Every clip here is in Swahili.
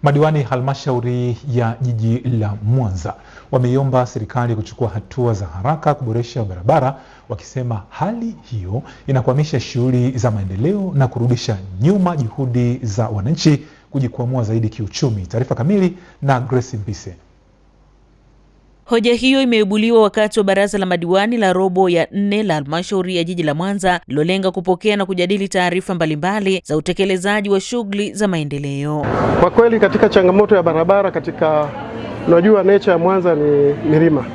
Madiwani halmashauri ya jiji la Mwanza wameiomba serikali kuchukua hatua za haraka kuboresha barabara, wakisema hali hiyo inakwamisha shughuli za maendeleo na kurudisha nyuma juhudi za wananchi kujikwamua zaidi kiuchumi. Taarifa kamili na Grace Mpise. Hoja hiyo imeibuliwa wakati wa baraza la madiwani la robo ya 4 la halmashauri ya jiji la Mwanza lilolenga kupokea na kujadili taarifa mbalimbali za utekelezaji wa shughuli za maendeleo. Kwa kweli katika changamoto ya barabara, unajua nature ya Mwanza ni milima.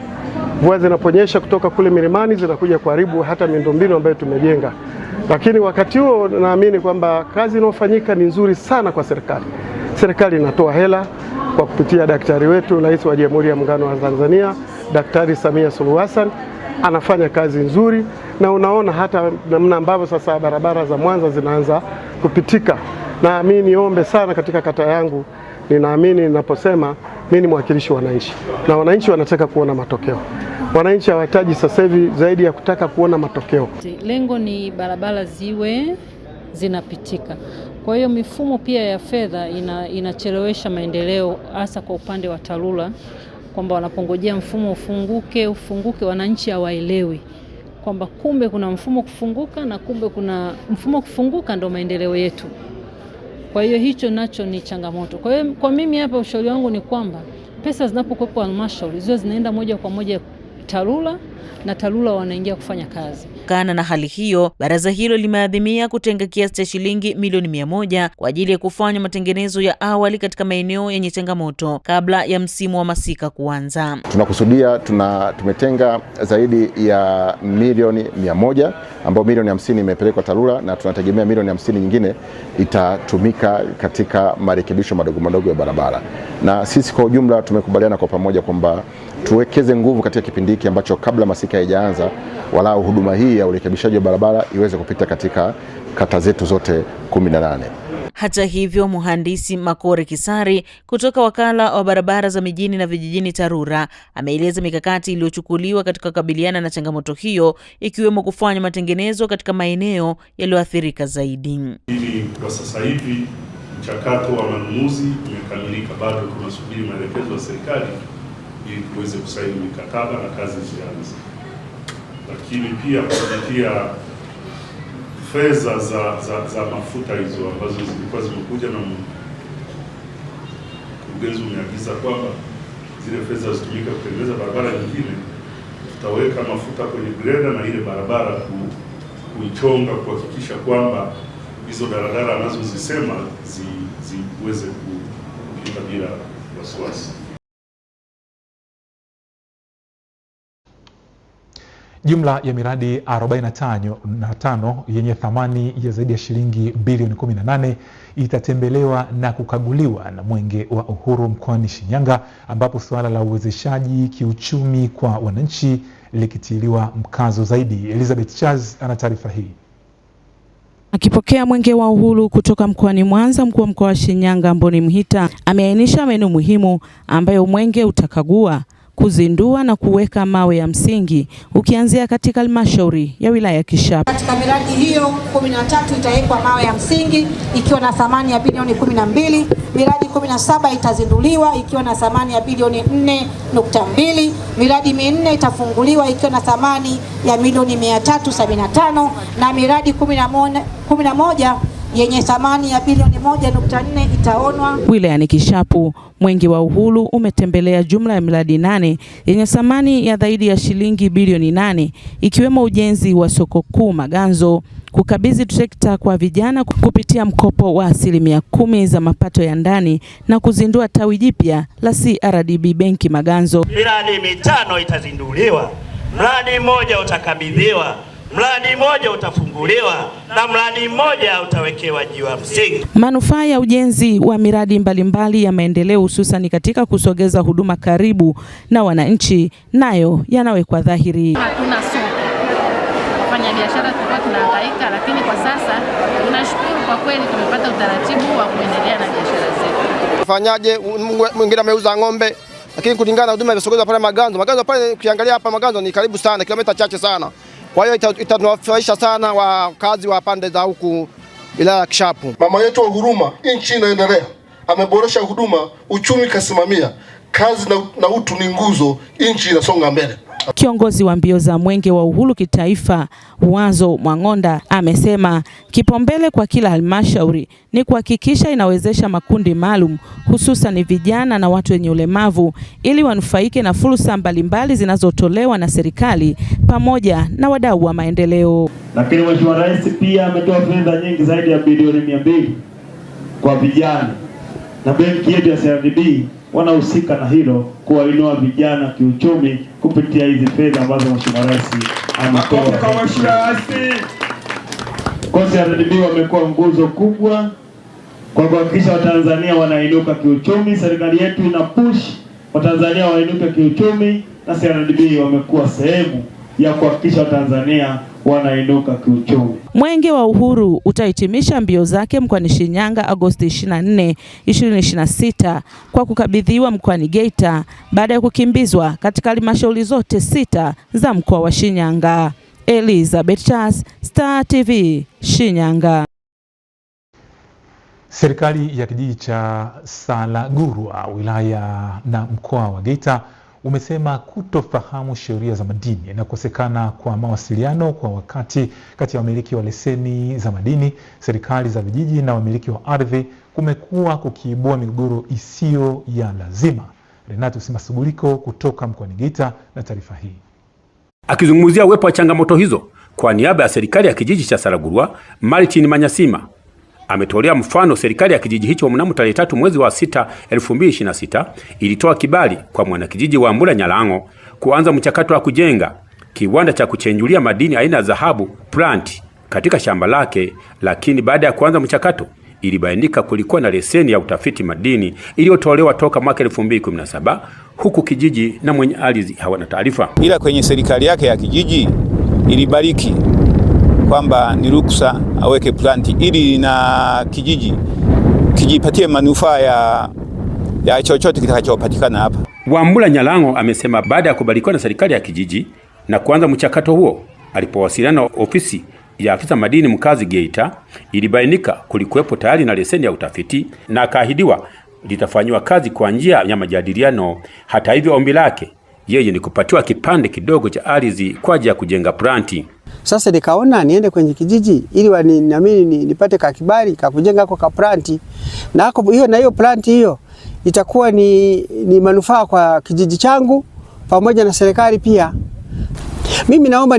Mvua zinaponyesha kutoka kule milimani zinakuja kuharibu hata miundombinu ambayo tumejenga. Lakini wakati huo naamini kwamba kazi inayofanyika ni nzuri sana kwa serikali. Serikali inatoa hela kwa kupitia daktari wetu, Rais wa Jamhuri ya Muungano wa Tanzania, Daktari Samia Suluhu Hassan, anafanya kazi nzuri, na unaona hata namna ambavyo sasa barabara za Mwanza zinaanza kupitika. Na mimi niombe sana katika kata yangu, ninaamini ninaposema mimi ni mwakilishi wa wananchi, na wananchi wanataka kuona matokeo. Wananchi hawahitaji sasa hivi zaidi ya kutaka kuona matokeo. Lengo ni barabara ziwe zinapitika. Kwa hiyo mifumo pia ya fedha inachelewesha maendeleo, hasa kwa upande wa TARURA, kwamba wanapongojea mfumo ufunguke wananchi hawaelewi kwamba kumbe kuna mfumo kufunguka, na kumbe kuna mfumo kufunguka ndo maendeleo yetu. Kwa hiyo hicho nacho ni changamoto. Kwa hiyo kwa mimi hapa ushauri wangu ni kwamba pesa zinapokuwepo halmashauri ziwe zinaenda moja kwa moja TARURA, na TARURA wanaingia kufanya kazi. Kana na hali hiyo, baraza hilo limeadhimia kutenga kiasi cha shilingi milioni 100 kwa ajili ya kufanya matengenezo ya awali katika maeneo yenye changamoto kabla ya msimu wa masika kuanza. Tunakusudia tumetenga zaidi ya milioni 100, ambao milioni 50 imepelekwa TARURA, na tunategemea milioni 50 nyingine itatumika katika marekebisho madogo ya barabara. Na sisi kwa ujumla tumekubaliana kwa pamoja kwamba tuwekeze nguvu katika kipindi hiki ambacho kabla masika haijaanza, walau huduma hii ya urekebishaji wa barabara iweze kupita katika kata zetu zote 18. Hata hivyo, Mhandisi Makore Kisari kutoka wakala wa barabara za mijini na vijijini TARURA ameeleza mikakati iliyochukuliwa katika kukabiliana na changamoto hiyo, ikiwemo kufanya matengenezo katika maeneo yaliyoathirika zaidi. Kwa sasa hivi mchakato wa manunuzi umekamilika, bado tunasubiri maelekezo ya serikali ili tuweze kusaini mikataba na kazi zianze. Lakini pia kupitia fedha za mafuta hizo ambazo zilikuwa zimekuja na mkurugenzi umeagiza kwamba zile fedha zitumike kutengeneza barabara nyingine, tutaweka mafuta kwenye greda na ile barabara kuichonga, kuhakikisha kwamba hizo daladala anazozisema ziweze kupita bila wasiwasi. Jumla ya miradi 45 yenye thamani ya zaidi ya shilingi bilioni 18 itatembelewa na kukaguliwa na Mwenge wa Uhuru mkoani Shinyanga, ambapo suala la uwezeshaji kiuchumi kwa wananchi likitiliwa mkazo zaidi. Elizabeth Charles ana taarifa hii. Akipokea Mwenge wa Uhuru kutoka mkoani Mwanza, mkuu wa mkoa wa Shinyanga Mboni Mhita ameainisha maeneo muhimu ambayo Mwenge utakagua, kuzindua na kuweka mawe ya msingi, ukianzia katika halmashauri ya wilaya ya Kishapu. Katika miradi hiyo 13 itawekwa mawe ya msingi ikiwa na thamani ya bilioni 12. Miradi 17 itazinduliwa ikiwa na thamani ya bilioni 4.2. Miradi 4 itafunguliwa ikiwa na thamani ya milioni 375, na miradi 11 yenye thamani ya bilioni 1.4 itaonwa. Wilayani Kishapu, Mwenge wa Uhuru umetembelea jumla ya miradi 8 yenye thamani ya zaidi ya shilingi bilioni 8, ikiwemo ujenzi wa soko kuu Maganzo, kukabidhi trekta kwa vijana kupitia mkopo wa 10% za mapato ya ndani, na kuzindua tawi jipya la CRDB benki Maganzo. Miradi 5 itazinduliwa, mradi 1 utakabidhiwa, mradi 1 utafunguliwa, na mradi 1 utawekewa jiwe la msingi. Manufaa ya ujenzi wa miradi mbalimbali ya maendeleo, hususan katika kusogeza huduma karibu na wananchi, nayo yanawekwa dhahiri. Hatuna soko, wafanya biashara tulikuwa tunahangaika, lakini kwa sasa tunashukuru kwa kweli tumepata utaratibu wa kuendelea na biashara zetu. Wafanyaje, mwingine ameuza ng'ombe, lakini kulingana na huduma imesogezwa pale Maganzo. Maganzo pale ukiangalia hapa Maganzo ni karibu sana, kilomita chache sana. Kwa hiyo itatunufaisha sana wakazi wa pande za huku wilaya ya Kishapu. Mama yetu wa huruma, nchi inaendelea. ameboresha huduma, uchumi kasimamia, kazi na utu ni nguzo, nchi inasonga mbele. Kiongozi wa mbio za Mwenge wa Uhuru kitaifa, Wazo Mwang'onda, amesema kipaumbele kwa kila halmashauri ni kuhakikisha inawezesha makundi maalum, hususan vijana na watu wenye ulemavu, ili wanufaike na fursa mbalimbali zinazotolewa na serikali pamoja na wadau wa maendeleo. Lakini Mheshimiwa Rais pia ametoa fedha nyingi zaidi ya bilioni 200 kwa vijana, na benki yetu ya CRDB wanahusika na hilo, kuwainua vijana kiuchumi kupitia hizi fedha ambazo Mheshimiwa Rais ametoa. Kwa CRDB wamekuwa nguzo kubwa kwa kuhakikisha Watanzania wanainuka kiuchumi. Serikali yetu ina push Watanzania wainuke kiuchumi, na CRDB wamekuwa sehemu ya kuhakikisha Watanzania wanainuka kiuchumi. Mwenge wa Uhuru utahitimisha mbio zake mkoani Shinyanga Agosti 24, 2026 kwa kukabidhiwa mkoani Geita baada ya kukimbizwa katika halmashauri zote 6 za mkoa wa Shinyanga. Elizabeth Charles, Star TV, Shinyanga. Serikali ya kijiji cha Salagurwa, wilaya na mkoa wa Geita umesema kutofahamu sheria za madini na kukosekana kwa mawasiliano kwa wakati kati ya wamiliki wa leseni za madini, serikali za vijiji na wamiliki wa ardhi kumekuwa kukiibua migogoro isiyo ya lazima. Renatus Masuguliko kutoka mkoani Geita na taarifa hii. Akizungumzia uwepo wa changamoto hizo kwa niaba ya serikali ya kijiji cha Salagurwa, Martin Manyasima ametolea mfano serikali ya kijiji hicho mnamo tarehe 3 mwezi wa 6 2026 ilitoa kibali kwa mwanakijiji wa Mbula Nyalango kuanza mchakato wa kujenga kiwanda cha kuchenjulia madini aina ya dhahabu plant katika shamba lake, lakini baada ya kuanza mchakato ilibainika kulikuwa na leseni ya utafiti madini iliyotolewa toka mwaka 2017, huku kijiji na mwenye ardhi hawana taarifa. Ila kwenye serikali yake ya kijiji ilibariki kwamba ni ruksa aweke planti ili na kijiji kijipatie manufaa ya chochote kitakachopatikana hapa. Wambula Nyalango amesema baada ya kubarikiwa na serikali ya kijiji na kuanza mchakato huo, alipowasiliana na ofisi ya afisa madini mkazi Geita, ilibainika kulikuwepo tayari na leseni ya utafiti na akaahidiwa litafanywa kazi kwa njia ya majadiliano. Hata hivyo, ombi lake yeye ni kupatiwa kipande kidogo cha ardhi kwa ajili ya kujenga planti. Sasa nikaona niende kwenye kijiji ili na mimi nipate kakibali kakujenga kwa planti, na hiyo planti hiyo itakuwa ni manufaa kwa kijiji changu pamoja na serikali pia. Mimi naomba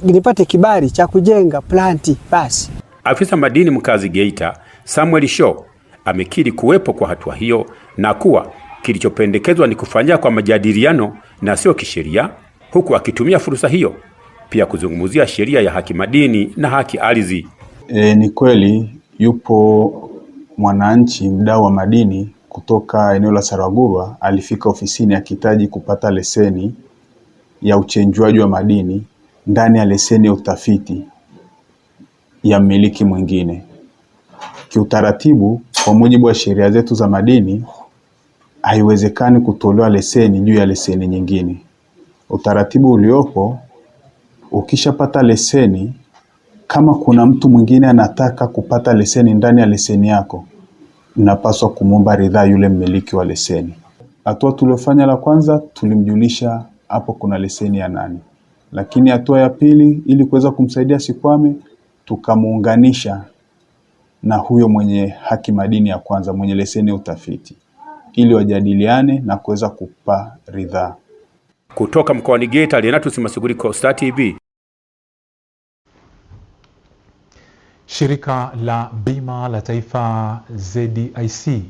nipate kibali cha kujenga planti basi. Afisa madini mkazi Geita Samuel Shaw amekiri kuwepo kwa hatua hiyo na kuwa kilichopendekezwa ni kufanyia kwa majadiliano na sio kisheria, huku akitumia fursa hiyo pia kuzungumzia sheria ya haki madini na haki ardhi. Ni kweli yupo mwananchi mdau wa madini kutoka eneo la Salagurwa alifika ofisini akihitaji kupata leseni ya uchenjuaji wa madini ndani ya leseni ya utafiti ya mmiliki mwingine. Kiutaratibu, kwa mujibu wa sheria zetu za madini, haiwezekani kutolewa leseni juu ya leseni nyingine. Utaratibu uliopo, ukishapata leseni, kama kuna mtu mwingine anataka kupata leseni ndani ya leseni yako, unapaswa kumwomba ridhaa yule mmiliki wa leseni. Hatua tuliofanya la kwanza, tulimjulisha hapo kuna leseni ya nani. Lakini hatua ya pili, ili kuweza kumsaidia sikwame, tukamuunganisha na huyo mwenye haki madini ya kwanza, mwenye leseni ya utafiti, ili wajadiliane na kuweza kupa ridhaa. Kutoka mkoani Geita, Renatus Masuguliko, Star TV. Shirika la bima la taifa ZDIC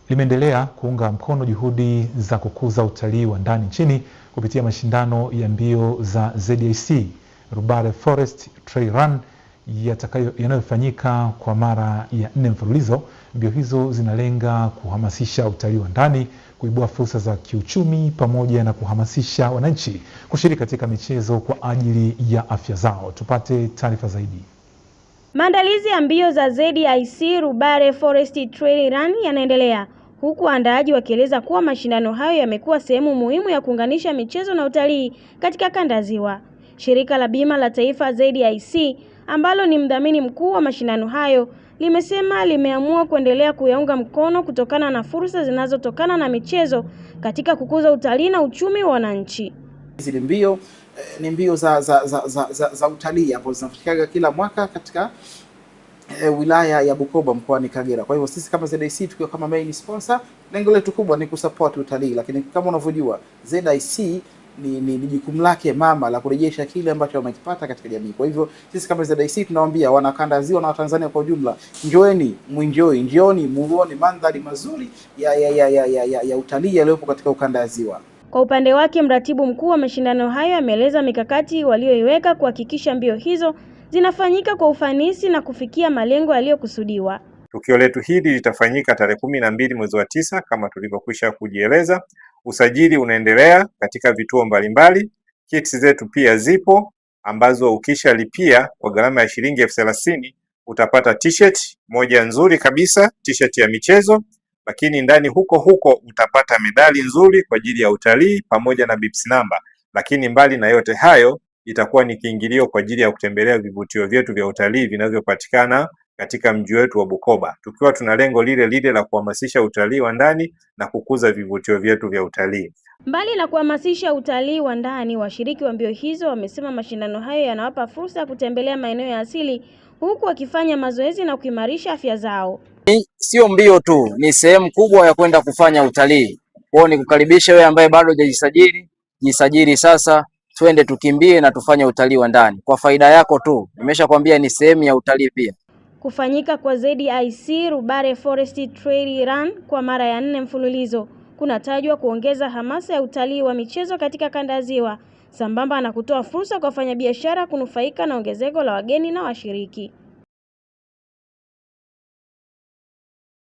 limeendelea kuunga mkono juhudi za kukuza utalii wa ndani nchini kupitia mashindano ya mbio za ZDIC Rubare Forest Trail Run yanayofanyika kwa mara ya 4 mfululizo. Mbio hizo zinalenga kuhamasisha utalii wa ndani, kuibua fursa za kiuchumi pamoja na kuhamasisha wananchi kushiriki katika michezo kwa ajili ya afya zao. Tupate taarifa zaidi. Maandalizi ya mbio za ZDIC Rubare Forest Trail Run yanaendelea, huku waandaaji wakieleza kuwa mashindano hayo yamekuwa sehemu muhimu ya kuunganisha michezo na utalii katika kanda Ziwa. Shirika la bima la taifa ZDIC ambalo ni mdhamini mkuu wa mashindano hayo, limesema limeamua kuendelea kuyaunga mkono kutokana na fursa zinazotokana na michezo katika kukuza utalii na uchumi wa wananchi. Hizi mbio ni mbio za utalii ambazo zinafanyika kila mwaka katika wilaya ya Bukoba mkoani Kagera. Kwa hivyo sisi kama ZIC tukiwa kama main sponsor, lengo letu kubwa ni kusupport utalii, lakini kama unavyojua ZIC ni jukumu lake mama la kurejesha kile ambacho wamekipata katika jamii. Kwa hivyo sisi kama ZIC tunawaambia wanakanda ziwa na Watanzania kwa ujumla, njoeni muone mandhari mazuri ya utalii yaliyopo katika ukanda wa ziwa. Kwa upande wake, mratibu mkuu wa mashindano hayo ameeleza mikakati walioiweka kuhakikisha mbio hizo zinafanyika kwa ufanisi na kufikia malengo yaliyokusudiwa. Tukio letu hili litafanyika tarehe 12 mwezi wa 9 kama tulivyokwisha kujieleza. Usajili unaendelea katika vituo mbalimbali. Kits zetu pia zipo ambazo ukishalipia kwa gharama ya shilingi 30,000 utapata t-shirt moja nzuri kabisa, t-shirt ya michezo, lakini ndani huko utapata medali nzuri kwa ajili ya utalii pamoja na bips number. Lakini mbali na yote hayo, itakuwa ni kiingilio kwa ajili ya kutembelea vivutio vyetu vya utalii vinavyopatikana katika mji wetu wa Bukoba, tukiwa tuna lengo lile la kuhamasisha utalii wa ndani na kukuza vivutio vyetu vya utalii. Mbali na kuhamasisha utalii wa ndani, washiriki wa mbio hizo wamesema mashindano hayo yanawapa fursa ya kutembelea maeneo ya asili huku wakifanya mazoezi na kuimarisha afya zao. Sio mbio tu, ni sehemu kubwa ya kwenda kufanya utalii. Kwao ni kukaribisha wewe ambaye bado hujajisajili, jisajili sasa, twende tukimbie na tufanye utalii wa ndani. Kwa faida yako tu, nimeshakwambia ni sehemu ya utalii pia. Kufanyika kwa ZIC Rubare Forest Trail Run kwa mara ya 4 mfululizo kunatajwa kuongeza hamasa ya utalii wa michezo katika kanda ya Ziwa, sambamba na kutoa fursa kwa wafanyabiashara kunufaika na ongezeko la wageni na washiriki.